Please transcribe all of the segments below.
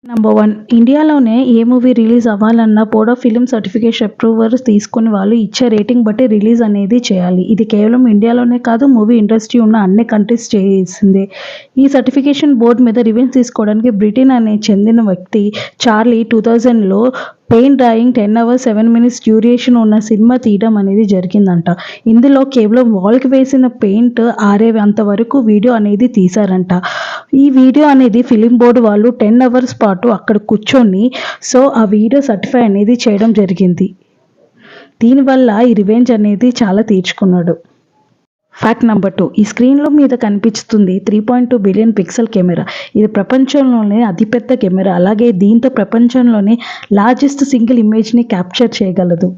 Number 1 ఇండియాలోనే ఏ movie release అవ్వాలన్నా board of film certification approvers తీసుకుని వాళ్ళు ఇచ్చే రేటింగ్ బట్టి రిలీజ్ అనేది చేయాలి. ఇది కేవలం ఇండియాలోనే కాదు, మూవీ ఇండస్ట్రీ ఉన్న అన్ని కంట్రీస్ చేయాల్సిందే. ఈ సర్టిఫికేషన్ బోర్డ్ మీద రివెంజ్ తీసుకోవడానికి బ్రిటన్ అనే చెందిన వ్యక్తి చార్లీ 2000లో paint drawing 10 hours 7 minutes duration ఉన్న సినిమా తీయడం అనేది జరిగిందంట. ఇందులో కేవలం వాల్కి వేసిన పెయింట్ ఆరేంత వరకు వీడియో అనేది తీశారంట. ఈ వీడియో అనేది ఫిలిం బోర్డు వాళ్ళు 10 hours పాటు అక్కడ కూర్చొని ఆ వీడియో సర్టిఫై అనేది చేయడం జరిగింది. దీనివల్ల ఈ రివెంజ్ అనేది చాలా తీర్చుకున్నాడు. ఫ్యాక్ట్ నెంబర్ 2 ఈ స్క్రీన్లో మీద కనిపిస్తుంది 3.2 బిలియన్ పిక్సెల్ కెమెరా. ఇది ప్రపంచంలోనే అతిపెద్ద కెమెరా. అలాగే దీంతో ప్రపంచంలోనే లార్జెస్ట్ సింగిల్ ఇమేజ్ని క్యాప్చర్ చేయగలదు.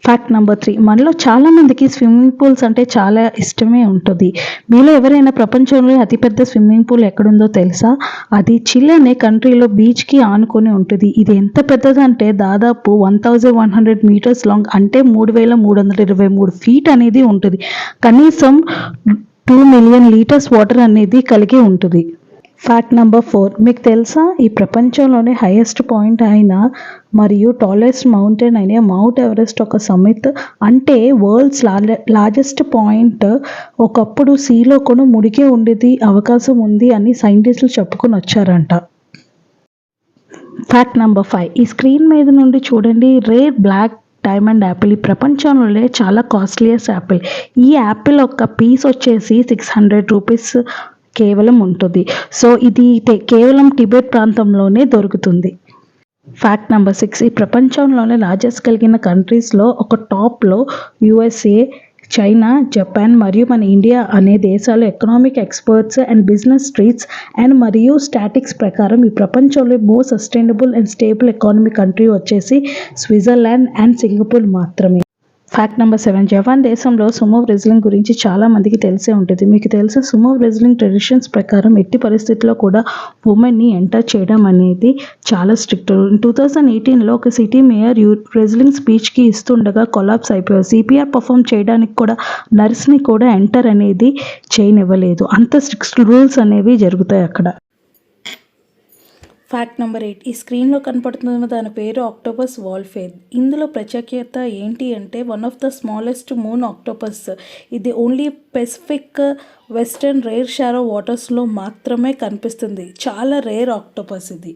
ఫ్యాక్ట్ నెంబర్ 3 మనలో చాలా మందికి స్విమ్మింగ్ పూల్స్ అంటే చాలా ఇష్టమే ఉంటుంది. మీలో ఎవరైనా ప్రపంచంలో అతిపెద్ద స్విమ్మింగ్ పూల్ ఎక్కడుందో తెలుసా? అది చిలీ అనే కంట్రీలో బీచ్కి ఆనుకొని ఉంటుంది. ఇది ఎంత పెద్దదంటే దాదాపు 1100 meters లాంగ్, అంటే 3323 feet అనేది ఉంటుంది. కనీసం 2 million liters వాటర్ అనేది కలిగి ఉంటుంది. ఫ్యాక్ట్ నెంబర్ 4 మీకు తెలుసా, ఈ ప్రపంచంలోనే హైయెస్ట్ పాయింట్ అయిన మరియు టాలెస్ట్ మౌంటైన్ అయిన మౌంట్ ఎవరెస్ట్ ఒక సమిట్, అంటే వరల్డ్స్ లార్జెస్ట్ పాయింట్, ఒకప్పుడు సీలో కూడా మునిగి ఉండేది అవకాశం ఉంది అని సైంటిస్టులు చెప్పుకొని వచ్చారంట. ఫ్యాక్ట్ నెంబర్ 5 ఈ స్క్రీన్ మీద నుండి చూడండి, రేర్ బ్లాక్ డైమండ్ యాపిల్. ఈ ప్రపంచంలోనే చాలా కాస్ట్లీయెస్ట్ యాపిల్. ఈ యాపిల్ ఒక పీస్ వచ్చేసి 600 rupees కేవలం ఉంటుంది. ఇది కేవలం టిబెట్ ప్రాంతంలోనే దొరుకుతుంది. ఫ్యాక్ట్ నెంబర్ 6 ఈ ప్రపంచంలోనే లార్జెస్ట్ కలిగిన కంట్రీస్లో ఒక టాప్లో USA, చైనా, జపాన్ మరియు మన ఇండియా అనే దేశాలు economic experts and business streets and మరియు స్టాటిక్స్ ప్రకారం ఈ ప్రపంచంలో most sustainable and stable economic country వచ్చేసి స్విట్జర్లాండ్ అండ్ సింగపూర్ మాత్రమే. ఫ్యాక్ట్ నెంబర్ 7 జపాన్ దేశంలో సుమో రెజ్లింగ్ గురించి చాలా మందికి తెలిసే ఉంటుంది. మీకు తెలుసా, సుమో రెజ్లింగ్ ట్రెడిషన్స్ ప్రకారం ఎట్టి పరిస్థితుల్లో కూడా ఉమెన్ని ఎంటర్ చేయడం అనేది చాలా స్ట్రిక్ట్. 2018లో ఒక సిటీ మేయర్ రెజ్లింగ్ స్పీచ్కి ఇస్తుండగా కొలాప్స్ అయిపోయారు. CPR పర్ఫామ్ చేయడానికి కూడా నర్స్ని కూడా ఎంటర్ అనేది చేయనివ్వలేదు. అంత స్ట్రిక్ట్ రూల్స్ అనేవి జరుగుతాయి అక్కడ. ఫ్యాక్ట్ నెంబర్ 8 ఈ స్క్రీన్లో కనపడుతున్న దాని పేరు ఆక్టోపస్ వాల్ఫేర్. ఇందులో ప్రత్యేకత ఏంటి అంటే one of the smallest moon octopus. ఇది only Pacific western rare sorrow వాటర్స్లో మాత్రమే కనిపిస్తుంది. చాలా రేర్ ఆక్టోపస్ ఇది.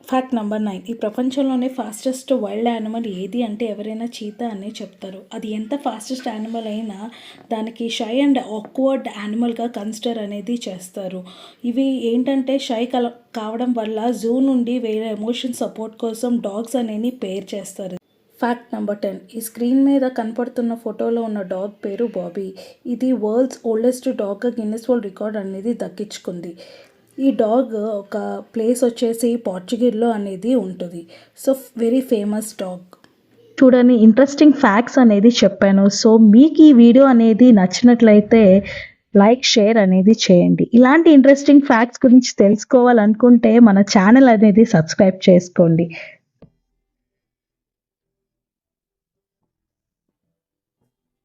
ఫ్యాక్ట్ నెంబర్ 9 ఈ ప్రపంచంలోనే ఫాస్టెస్ట్ వైల్డ్ యానిమల్ ఏది అంటే ఎవరైనా చీతా అనే చెప్తారు. అది ఎంత ఫాస్టెస్ట్ యానిమల్ అయినా దానికి షై అండ్ ఆక్వర్డ్ యానిమల్గా కన్సిడర్ అనేది చేస్తారు. ఇవి ఏంటంటే షై కావడం వల్ల జూ నుండి వేరే ఎమోషన్ సపోర్ట్ కోసం డాగ్స్ అనేవి పేర్ చేస్తారు. ఫ్యాక్ట్ నెంబర్ 10 ఈ స్క్రీన్ మీద కనపడుతున్న ఫోటోలో ఉన్న డాగ్ పేరు బాబీ. ఇది వరల్డ్స్ ఓల్డెస్ట్ డాగ్గా గిన్నిస్ వరల్డ్ రికార్డ్ అనేది దక్కించుకుంది. ఈ డాగ్ ఒక ప్లేస్ వచ్చేసి పోర్చుగల్లో అనేది ఉంటుంది. Very famous dog. చూడండి, ఇంట్రెస్టింగ్ ఫ్యాక్ట్స్ అనేది చెప్పాను. మీకు ఈ వీడియో అనేది నచ్చినట్లయితే లైక్, షేర్ అనేది చేయండి. ఇలాంటి ఇంట్రెస్టింగ్ ఫ్యాక్ట్స్ గురించి తెలుసుకోవాలనుకుంటే మన ఛానల్ అనేది సబ్స్క్రైబ్ చేసుకోండి.